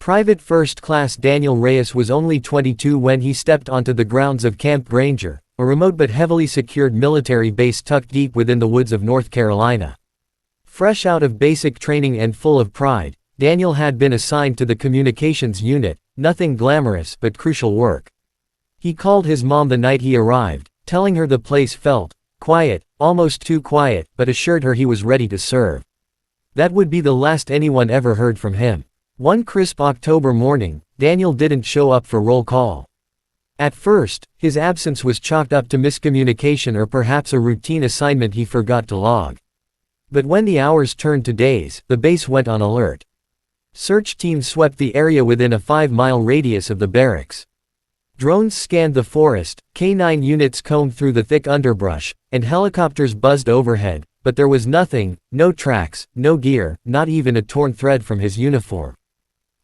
Private First Class Daniel Reyes was only 22 when he stepped onto the grounds of Camp Granger, a remote but heavily secured military base tucked deep within the woods of North Carolina. Fresh out of basic training and full of pride, Daniel had been assigned to the communications unit, nothing glamorous but crucial work. He called his mom the night he arrived, telling her the place felt quiet, almost too quiet, but assured her he was ready to serve. That would be the last anyone ever heard from him. One crisp October morning, Daniel didn't show up for roll call. At first, his absence was chalked up to miscommunication or perhaps a routine assignment he forgot to log. But when the hours turned to days, the base went on alert. Search teams swept the area within a 5-mile radius of the barracks. Drones scanned the forest, K-9 units combed through the thick underbrush, and helicopters buzzed overhead, but there was nothing, no tracks, no gear, not even a torn thread from his uniform.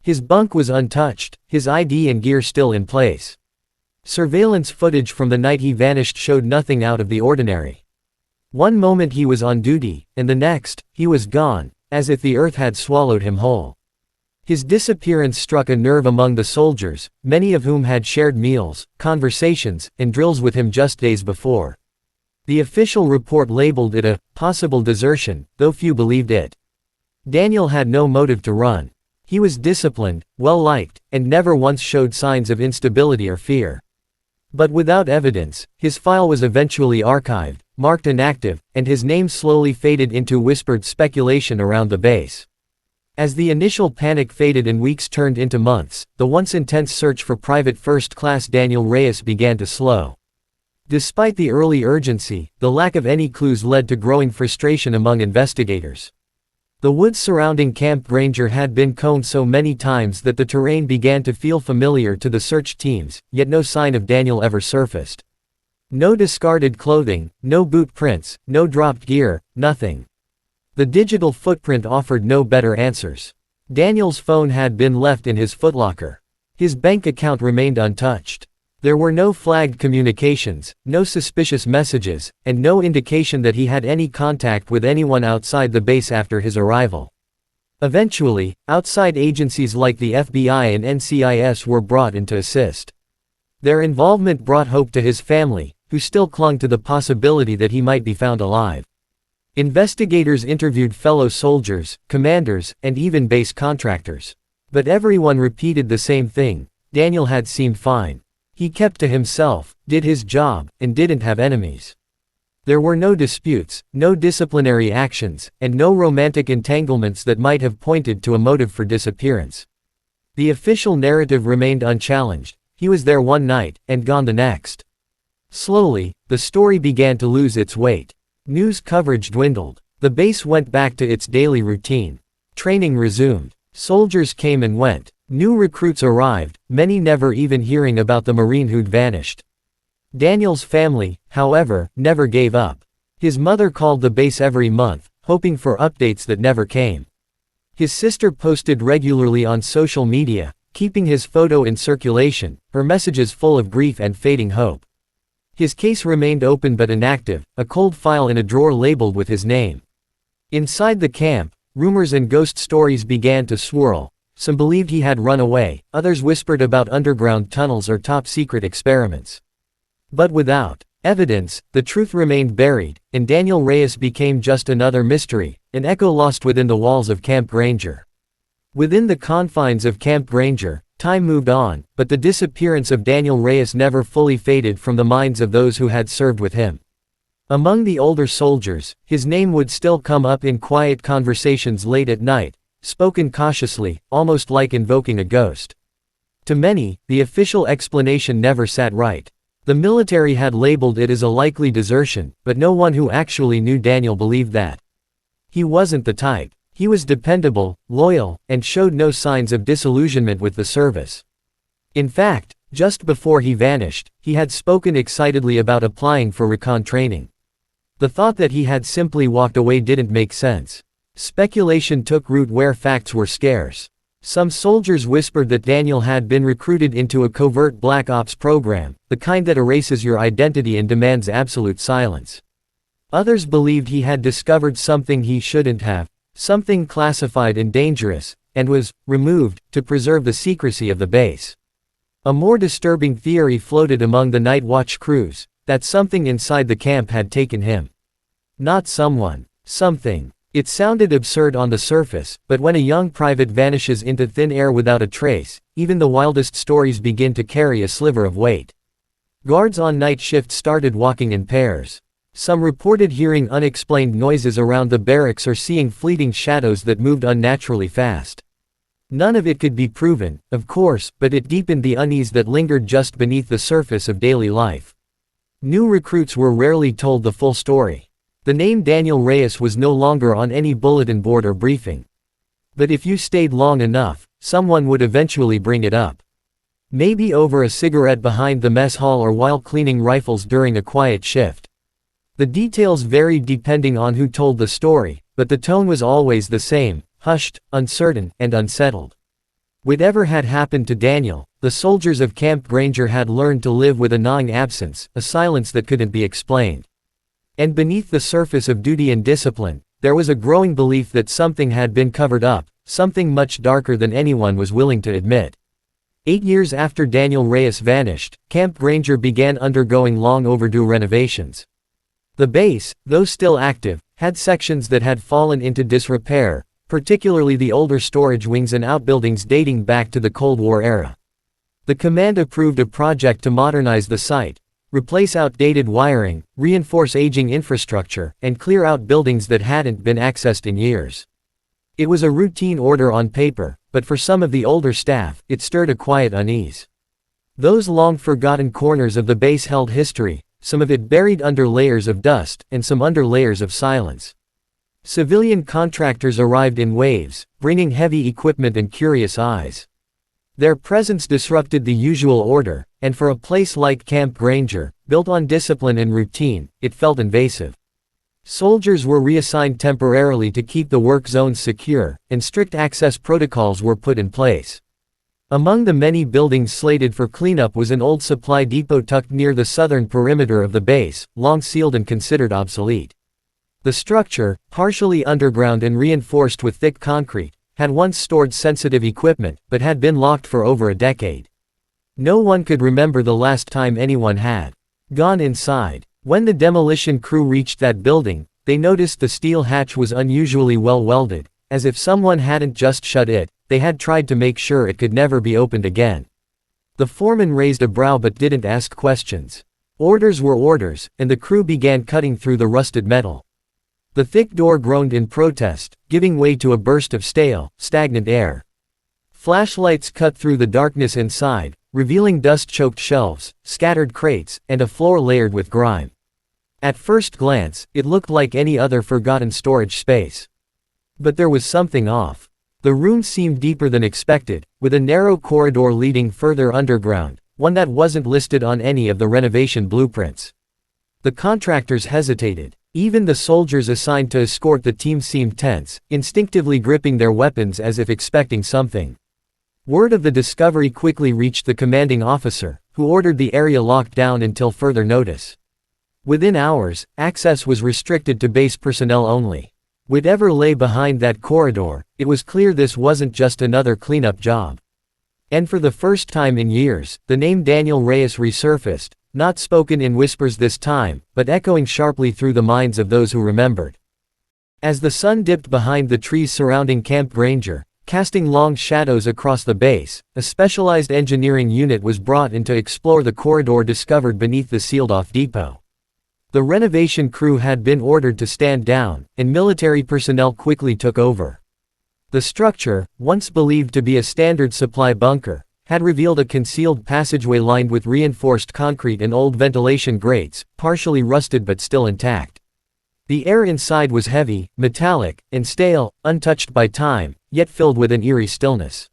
His bunk was untouched, his ID and gear still in place. Surveillance footage from the night he vanished showed nothing out of the ordinary. One moment he was on duty, and the next, he was gone, as if the earth had swallowed him whole. His disappearance struck a nerve among the soldiers, many of whom had shared meals, conversations, and drills with him just days before. The official report labeled it a possible desertion, though few believed it. Daniel had no motive to run. He was disciplined, well-liked, and never once showed signs of instability or fear. But without evidence, his file was eventually archived, marked inactive, and his name slowly faded into whispered speculation around the base. As the initial panic faded and weeks turned into months, the once intense search for Private First Class Daniel Reyes began to slow. Despite the early urgency, the lack of any clues led to growing frustration among investigators. The woods surrounding Camp Granger had been combed so many times that the terrain began to feel familiar to the search teams, yet no sign of Daniel ever surfaced. No discarded clothing, no boot prints, no dropped gear, nothing. The digital footprint offered no better answers. Daniel's phone had been left in his footlocker. His bank account remained untouched. There were no flagged communications, no suspicious messages, and no indication that he had any contact with anyone outside the base after his arrival. Eventually, outside agencies like the FBI and NCIS were brought in to assist. Their involvement brought hope to his family, who still clung to the possibility that he might be found alive. Investigators interviewed fellow soldiers, commanders, and even base contractors. But everyone repeated the same thing: Daniel had seemed fine. He kept to himself, did his job, and didn't have enemies. There were no disputes, no disciplinary actions, and no romantic entanglements that might have pointed to a motive for disappearance. The official narrative remained unchallenged: he was there one night, and gone the next. Slowly, the story began to lose its weight. News coverage dwindled. The base went back to its daily routine. Training resumed. Soldiers came and went. New recruits arrived, many never even hearing about the Marine who'd vanished. Daniel's family, however, never gave up. His mother called the base every month, hoping for updates that never came. His sister posted regularly on social media, keeping his photo in circulation, her messages full of grief and fading hope. His case remained open but inactive, a cold file in a drawer labeled with his name. Inside the camp, rumors and ghost stories began to swirl. Some believed he had run away, others whispered about underground tunnels or top-secret experiments. But without evidence, the truth remained buried, and Daniel Reyes became just another mystery, an echo lost within the walls of Camp Granger. Within the confines of Camp Granger, time moved on, but the disappearance of Daniel Reyes never fully faded from the minds of those who had served with him. Among the older soldiers, his name would still come up in quiet conversations late at night, spoken cautiously, almost like invoking a ghost. To many, the official explanation never sat right. The military had labeled it as a likely desertion, but no one who actually knew Daniel believed that. He wasn't the type. He was dependable, loyal, and showed no signs of disillusionment with the service. In fact, just before he vanished, he had spoken excitedly about applying for recon training. The thought that he had simply walked away didn't make sense. Speculation took root where facts were scarce. Some soldiers whispered that Daniel had been recruited into a covert black ops program, the kind that erases your identity and demands absolute silence. Others believed he had discovered something he shouldn't have, something classified and dangerous, and was removed to preserve the secrecy of the base. A more disturbing theory floated among the night watch crews, that something inside the camp had taken him. Not someone. Something. It sounded absurd on the surface, but when a young private vanishes into thin air without a trace, even the wildest stories begin to carry a sliver of weight. Guards on night shift started walking in pairs. Some reported hearing unexplained noises around the barracks or seeing fleeting shadows that moved unnaturally fast. None of it could be proven, of course, but it deepened the unease that lingered just beneath the surface of daily life. New recruits were rarely told the full story. The name Daniel Reyes was no longer on any bulletin board or briefing. But if you stayed long enough, someone would eventually bring it up. Maybe over a cigarette behind the mess hall or while cleaning rifles during a quiet shift. The details varied depending on who told the story, but the tone was always the same, hushed, uncertain, and unsettled. Whatever had happened to Daniel, the soldiers of Camp Granger had learned to live with a gnawing absence, a silence that couldn't be explained. And beneath the surface of duty and discipline, there was a growing belief that something had been covered up, something much darker than anyone was willing to admit. 8 years after Daniel Reyes vanished, Camp Granger began undergoing long overdue renovations. The base, though still active, had sections that had fallen into disrepair, particularly the older storage wings and outbuildings dating back to the Cold War era. The command approved a project to modernize the site, replace outdated wiring, reinforce aging infrastructure, and clear out buildings that hadn't been accessed in years. It was a routine order on paper, but for some of the older staff, it stirred a quiet unease. Those long-forgotten corners of the base held history, some of it buried under layers of dust, and some under layers of silence. Civilian contractors arrived in waves, bringing heavy equipment and curious eyes. Their presence disrupted the usual order, and for a place like Camp Granger, built on discipline and routine, it felt invasive. Soldiers were reassigned temporarily to keep the work zones secure, and strict access protocols were put in place. Among the many buildings slated for cleanup was an old supply depot tucked near the southern perimeter of the base, long sealed and considered obsolete. The structure, partially underground and reinforced with thick concrete, had once stored sensitive equipment, but had been locked for over a decade. No one could remember the last time anyone had gone inside. When the demolition crew reached that building, they noticed the steel hatch was unusually well welded, as if someone hadn't just shut it, they had tried to make sure it could never be opened again. The foreman raised a brow but didn't ask questions. Orders were orders, and the crew began cutting through the rusted metal. The thick door groaned in protest, giving way to a burst of stale, stagnant air. Flashlights cut through the darkness inside, revealing dust-choked shelves, scattered crates, and a floor layered with grime. At first glance, it looked like any other forgotten storage space. But there was something off. The room seemed deeper than expected, with a narrow corridor leading further underground, one that wasn't listed on any of the renovation blueprints. The contractors hesitated. Even the soldiers assigned to escort the team seemed tense, instinctively gripping their weapons as if expecting something. Word of the discovery quickly reached the commanding officer, who ordered the area locked down until further notice. Within hours, access was restricted to base personnel only. Whatever lay behind that corridor, it was clear this wasn't just another cleanup job. And for the first time in years, the name Daniel Reyes resurfaced, not spoken in whispers this time, but echoing sharply through the minds of those who remembered. As the sun dipped behind the trees surrounding Camp Granger, casting long shadows across the base, a specialized engineering unit was brought in to explore the corridor discovered beneath the sealed-off depot. The renovation crew had been ordered to stand down, and military personnel quickly took over. The structure, once believed to be a standard supply bunker, had revealed a concealed passageway lined with reinforced concrete and old ventilation grates, partially rusted but still intact. The air inside was heavy, metallic, and stale, untouched by time, yet filled with an eerie stillness.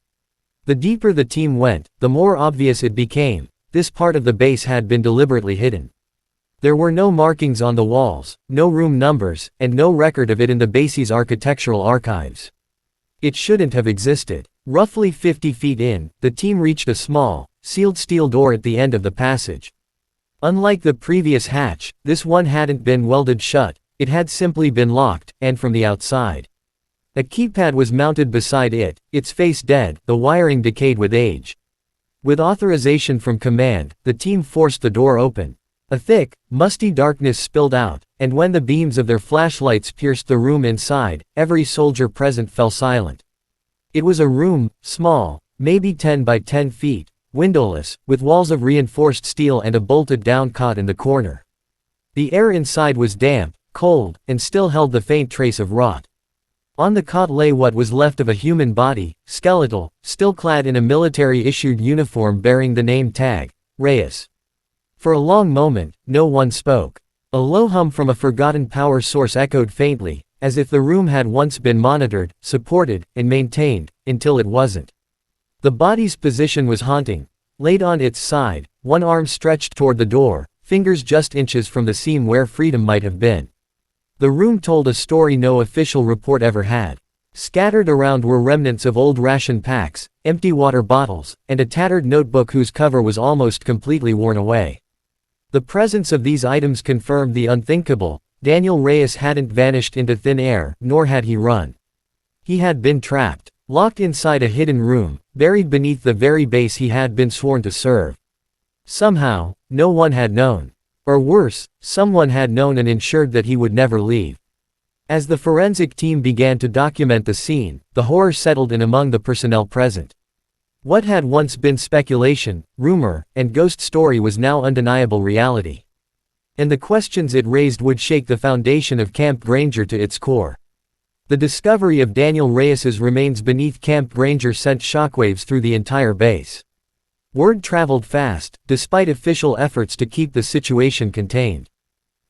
The deeper the team went, the more obvious it became, this part of the base had been deliberately hidden. There were no markings on the walls, no room numbers, and no record of it in the base's architectural archives. It shouldn't have existed. Roughly 50 feet in, the team reached a small, sealed steel door at the end of the passage. Unlike the previous hatch, this one hadn't been welded shut, it had simply been locked, and from the outside. A keypad was mounted beside it, its face dead, the wiring decayed with age. With authorization from command, the team forced the door open. A thick, musty darkness spilled out, and when the beams of their flashlights pierced the room inside, every soldier present fell silent. It was a room, small, maybe 10 by 10 feet, windowless, with walls of reinforced steel and a bolted-down cot in the corner. The air inside was damp, cold, and still held the faint trace of rot. On the cot lay what was left of a human body, skeletal, still clad in a military-issued uniform bearing the name tag, Reyes. For a long moment, no one spoke. A low hum from a forgotten power source echoed faintly, as if the room had once been monitored, supported, and maintained, until it wasn't. The body's position was haunting. Laid on its side, one arm stretched toward the door, fingers just inches from the seam where freedom might have been. The room told a story no official report ever had. Scattered around were remnants of old ration packs, empty water bottles, and a tattered notebook whose cover was almost completely worn away. The presence of these items confirmed the unthinkable. Daniel Reyes hadn't vanished into thin air, nor had he run. He had been trapped, locked inside a hidden room, buried beneath the very base he had been sworn to serve. Somehow, no one had known. Or worse, someone had known and ensured that he would never leave. As the forensic team began to document the scene, the horror settled in among the personnel present. What had once been speculation, rumor, and ghost story was now undeniable reality. And the questions it raised would shake the foundation of Camp Granger to its core. The discovery of Daniel Reyes's remains beneath Camp Granger sent shockwaves through the entire base. Word traveled fast, despite official efforts to keep the situation contained.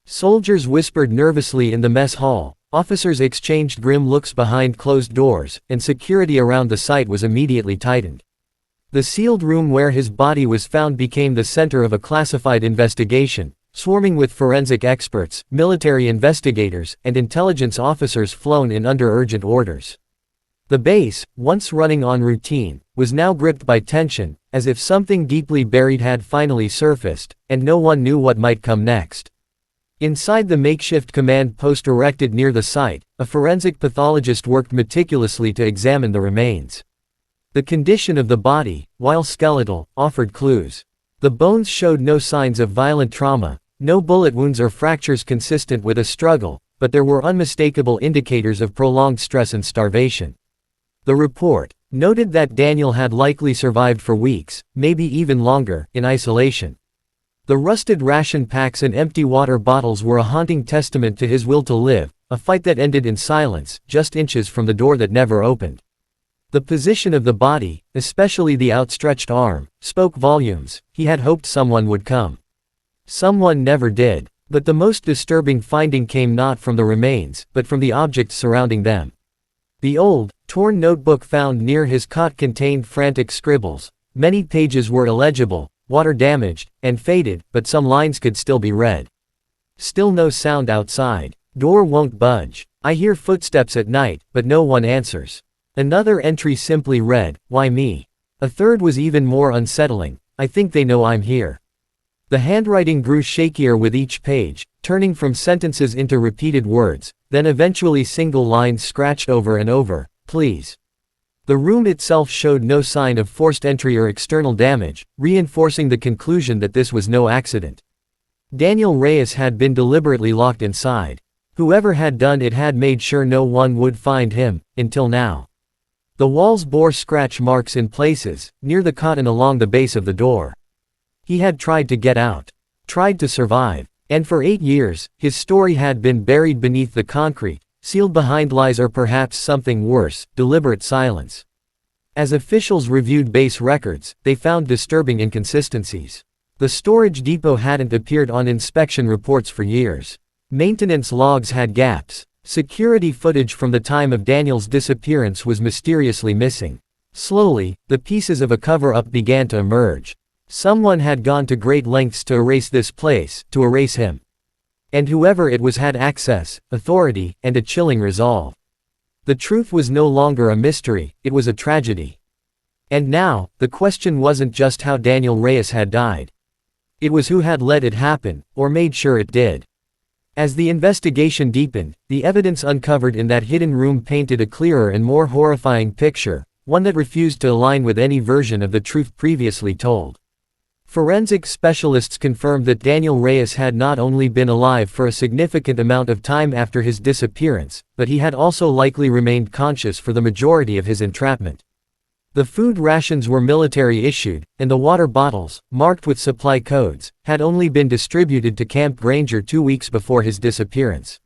Soldiers whispered nervously in the mess hall, officers exchanged grim looks behind closed doors, and security around the site was immediately tightened. The sealed room where his body was found became the center of a classified investigation, swarming with forensic experts, military investigators, and intelligence officers flown in under urgent orders. The base, once running on routine, was now gripped by tension, as if something deeply buried had finally surfaced, and no one knew what might come next. Inside the makeshift command post erected near the site, a forensic pathologist worked meticulously to examine the remains. The condition of the body, while skeletal, offered clues. The bones showed no signs of violent trauma, no bullet wounds or fractures consistent with a struggle, but there were unmistakable indicators of prolonged stress and starvation. The report noted that Daniel had likely survived for weeks, maybe even longer, in isolation. The rusted ration packs and empty water bottles were a haunting testament to his will to live, a fight that ended in silence, just inches from the door that never opened. The position of the body, especially the outstretched arm, spoke volumes. He had hoped someone would come. Someone never did. But the most disturbing finding came not from the remains, but from the objects surrounding them. The old, torn notebook found near his cot contained frantic scribbles. Many pages were illegible, water-damaged, and faded, but some lines could still be read. Still no sound outside. Door won't budge. I hear footsteps at night, but no one answers. Another entry simply read, "Why me?" A third was even more unsettling. "I think they know I'm here." The handwriting grew shakier with each page, turning from sentences into repeated words, then eventually single lines scratched over and over, "Please." The room itself showed no sign of forced entry or external damage, reinforcing the conclusion that this was no accident. Daniel Reyes had been deliberately locked inside. Whoever had done it had made sure no one would find him, until now. The walls bore scratch marks in places, near the cot and along the base of the door. He had tried to get out. Tried to survive. And for 8 years, his story had been buried beneath the concrete, sealed behind lies or perhaps something worse, deliberate silence. As officials reviewed base records, they found disturbing inconsistencies. The storage depot hadn't appeared on inspection reports for years. Maintenance logs had gaps. Security footage from the time of Daniel's disappearance was mysteriously missing. Slowly, the pieces of a cover-up began to emerge. Someone had gone to great lengths to erase this place, to erase him. And whoever it was had access, authority, and a chilling resolve. The truth was no longer a mystery, it was a tragedy. And now, the question wasn't just how Daniel Reyes had died. It was who had let it happen, or made sure it did. As the investigation deepened, the evidence uncovered in that hidden room painted a clearer and more horrifying picture, one that refused to align with any version of the truth previously told. Forensic specialists confirmed that Daniel Reyes had not only been alive for a significant amount of time after his disappearance, but he had also likely remained conscious for the majority of his entrapment. The food rations were military issued, and the water bottles, marked with supply codes, had only been distributed to Camp Granger 2 weeks before his disappearance.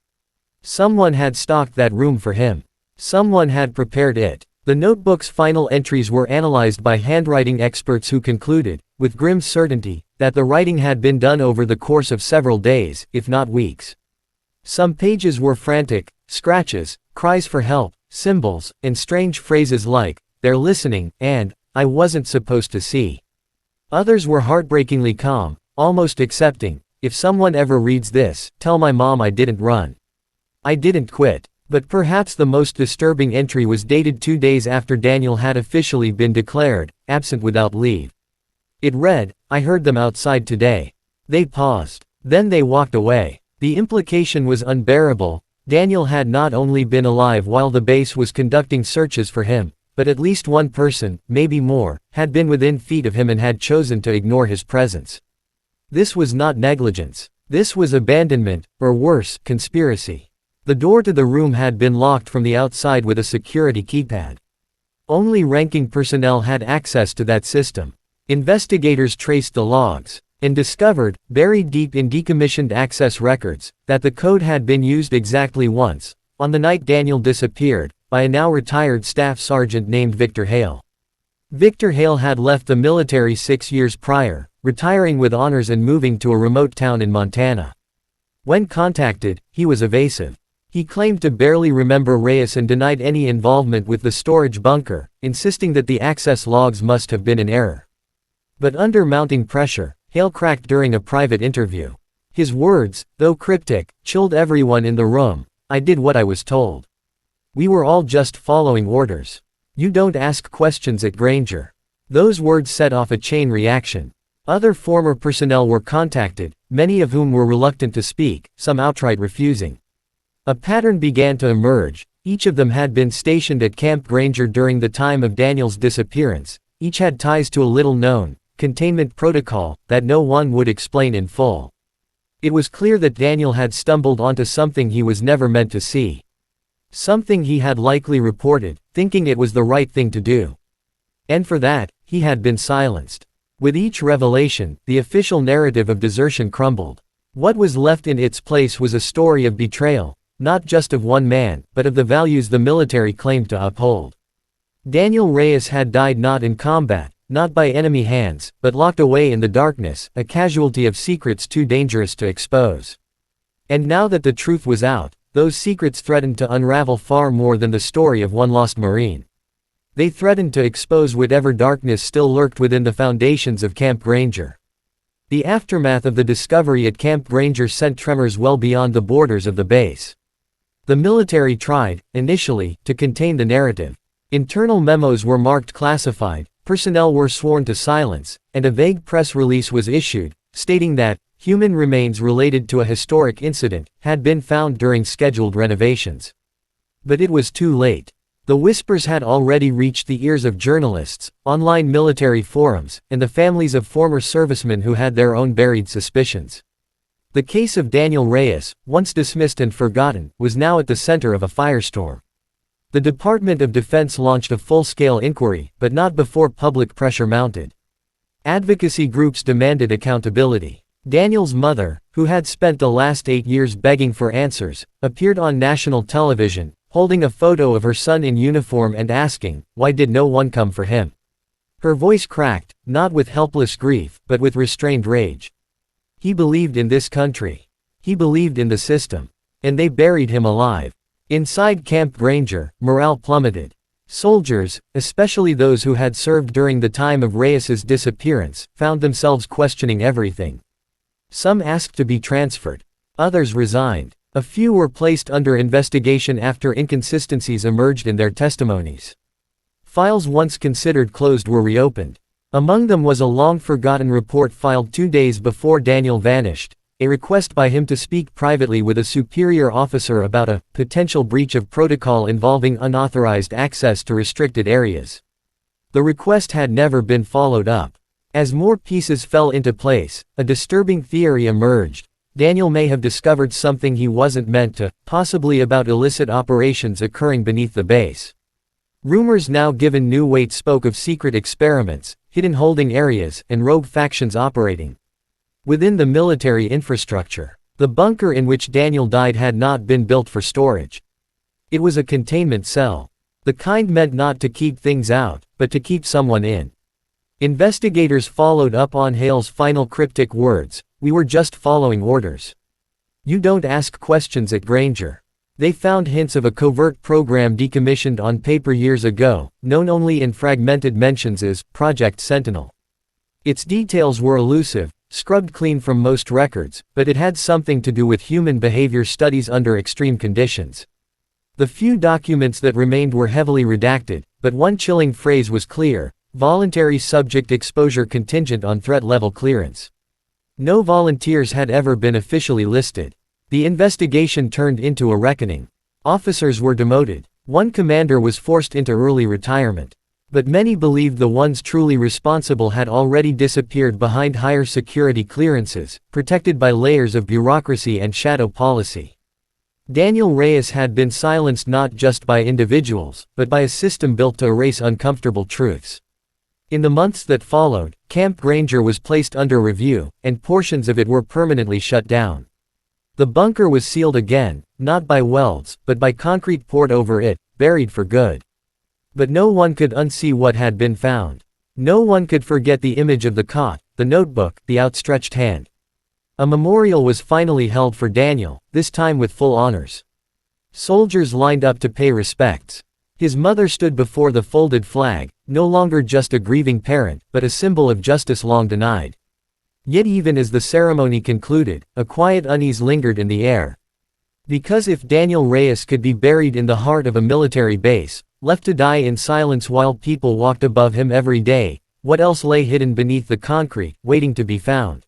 Someone had stocked that room for him. Someone had prepared it. The notebook's final entries were analyzed by handwriting experts who concluded, with grim certainty, that the writing had been done over the course of several days, if not weeks. Some pages were frantic, scratches, cries for help, symbols, and strange phrases like, "They're listening," and, "I wasn't supposed to see." Others were heartbreakingly calm, almost accepting, "If someone ever reads this, tell my mom I didn't run. I didn't quit." But perhaps the most disturbing entry was dated 2 days after Daniel had officially been declared absent without leave. It read, "I heard them outside today. They paused. Then they walked away." The implication was unbearable. Daniel had not only been alive while the base was conducting searches for him, but at least one person, maybe more, had been within feet of him and had chosen to ignore his presence. This was not negligence. This was abandonment, or worse, conspiracy. The door to the room had been locked from the outside with a security keypad. Only ranking personnel had access to that system. Investigators traced the logs, and discovered, buried deep in decommissioned access records, that the code had been used exactly once, on the night Daniel disappeared, by a now retired staff sergeant named Victor Hale. Victor Hale had left the military 6 years prior, retiring with honors and moving to a remote town in Montana. When contacted, he was evasive. He claimed to barely remember Reyes and denied any involvement with the storage bunker, insisting that the access logs must have been in error. But under mounting pressure, Hale cracked during a private interview. His words, though cryptic, chilled everyone in the room. "I did what I was told. We were all just following orders. You don't ask questions at Granger." Those words set off a chain reaction. Other former personnel were contacted, many of whom were reluctant to speak, some outright refusing. A pattern began to emerge. Each of them had been stationed at Camp Granger during the time of Daniel's disappearance. Each had ties to a little-known containment protocol that no one would explain in full. It was clear that Daniel had stumbled onto something he was never meant to see. Something he had likely reported, thinking it was the right thing to do. And for that, he had been silenced. With each revelation, the official narrative of desertion crumbled. What was left in its place was a story of betrayal, not just of one man, but of the values the military claimed to uphold. Daniel Reyes had died not in combat, not by enemy hands, but locked away in the darkness, a casualty of secrets too dangerous to expose. And now that the truth was out, those secrets threatened to unravel far more than the story of one lost Marine. They threatened to expose whatever darkness still lurked within the foundations of Camp Granger. The aftermath of the discovery at Camp Granger sent tremors well beyond the borders of the base. The military tried, initially, to contain the narrative. Internal memos were marked classified, personnel were sworn to silence, and a vague press release was issued, stating that human remains related to a historic incident had been found during scheduled renovations. But it was too late. The whispers had already reached the ears of journalists, online military forums, and the families of former servicemen who had their own buried suspicions. The case of Daniel Reyes, once dismissed and forgotten, was now at the center of a firestorm. The Department of Defense launched a full-scale inquiry, but not before public pressure mounted. Advocacy groups demanded accountability. Daniel's mother, who had spent the last 8 years begging for answers, appeared on national television, holding a photo of her son in uniform and asking, "Why did no one come for him?" Her voice cracked, not with helpless grief, but with restrained rage. He believed in this country. He believed in the system. And they buried him alive. Inside Camp Granger, morale plummeted. Soldiers, especially those who had served during the time of Reyes's disappearance, found themselves questioning everything. Some asked to be transferred. Others resigned. A few were placed under investigation after inconsistencies emerged in their testimonies. Files once considered closed were reopened. Among them was a long-forgotten report filed 2 days before Daniel vanished, a request by him to speak privately with a superior officer about a potential breach of protocol involving unauthorized access to restricted areas. The request had never been followed up. As more pieces fell into place, a disturbing theory emerged. Daniel may have discovered something he wasn't meant to, possibly about illicit operations occurring beneath the base. Rumors now given new weight spoke of secret experiments, hidden holding areas, and rogue factions operating within the military infrastructure. The bunker in which Daniel died had not been built for storage. It was a containment cell. The kind meant not to keep things out, but to keep someone in. Investigators followed up on Hale's final cryptic words, "We were just following orders. You don't ask questions at Granger." They found hints of a covert program decommissioned on paper years ago, known only in fragmented mentions as Project Sentinel. Its details were elusive, scrubbed clean from most records, but it had something to do with human behavior studies under extreme conditions. The few documents that remained were heavily redacted, but one chilling phrase was clear: voluntary subject exposure contingent on threat level clearance. No volunteers had ever been officially listed. The investigation turned into a reckoning. Officers were demoted. One commander was forced into early retirement. But many believed the ones truly responsible had already disappeared behind higher security clearances, protected by layers of bureaucracy and shadow policy. Daniel Reyes had been silenced not just by individuals, but by a system built to erase uncomfortable truths. In the months that followed, Camp Granger was placed under review, and portions of it were permanently shut down. The bunker was sealed again, not by welds, but by concrete poured over it, buried for good. But no one could unsee what had been found. No one could forget the image of the cot, the notebook, the outstretched hand. A memorial was finally held for Daniel, this time with full honors. Soldiers lined up to pay respects. His mother stood before the folded flag, no longer just a grieving parent, but a symbol of justice long denied. Yet even as the ceremony concluded, a quiet unease lingered in the air. Because if Daniel Reyes could be buried in the heart of a military base, left to die in silence while people walked above him every day, what else lay hidden beneath the concrete, waiting to be found?